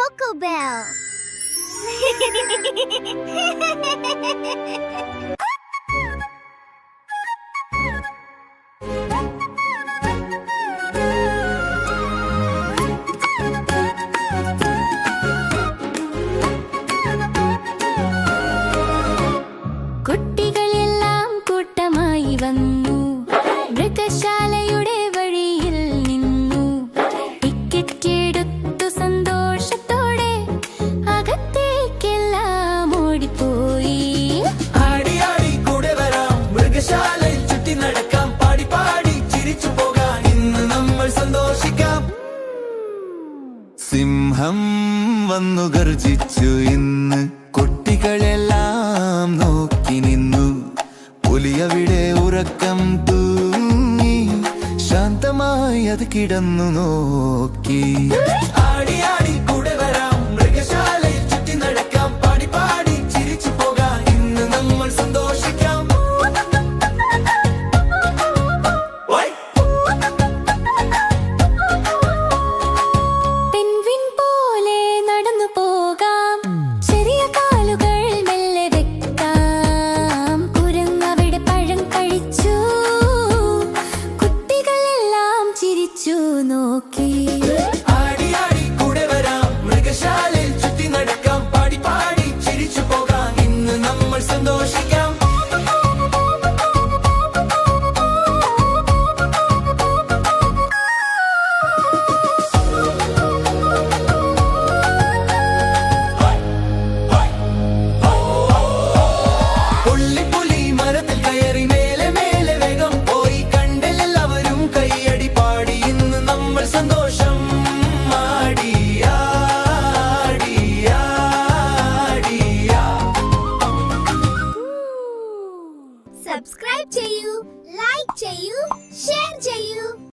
Coco Bell. കുട്ടികളെല്ലാം കൂട്ടമായി വന്നു മൃഗശാലയുടെ വഴിയിൽ നിന്നു. ടിക്കറ്റ് എടുത്തു സന്തോഷത്തോടെ അകത്തേക്കെല്ലാം ഓടിപ്പോയി. ആടി ആടി കൂടെ വരാം, മൃഗശാലയിൽ ചുറ്റി നടക്കാം, പാടി പാടി ചിരിച്ചു പോകാം, ഇന്ന് നമ്മൾ സന്തോഷിക്കാം. സിംഹം വന്നു ഗർജിച്ചു ഇന്ന്, കുട്ടികളെല്ലാം നോക്കി നിന്നു. പുലിയവിടെ ഉറക്കം തൂങ്ങി, ശാന്തമായി അത് കിടന്നു നോക്കി. ആടി ആടി കൂടെ വരാം, മൃഗശാലയിൽ ചുറ്റി നടക്കാം, പാടി പാടി ചിരിച്ചു പോകാം, ഇന്ന് നമ്മൾ സന്തോഷിക്കാം. പെൻഗ്വിൻ പോലെ നടന്നു പോകാം, ചെറിയ കാലുകൾ മെല്ലെ വെക്കാം. കുരങ്ങവിടെ പഴം കഴിച്ചു, കുട്ടികളെല്ലാം ചിരിച്ചു നോക്കി. ആടി ആടി കൂടെ വരാം, മൃഗശാലയിൽ ചുറ്റി നടക്കാം, പാടി പാടി ചിരിച്ചു പോകാം, ഇന്ന് നമ്മൾ സന്തോഷിക്കാം. പുള്ളിപ്പുലി മരത്തിൽ കയറി മേലെ മേലെ വേഗം പോയി, കണ്ടലെല്ലാവരും കൈയടി പാടി, ഇന്ന് നമ്മൾ സന്തോഷം. ആടി ആടി ആടിയാ. Subscribe ചെയ്യൂ, like ചെയ്യൂ, share ചെയ്യൂ.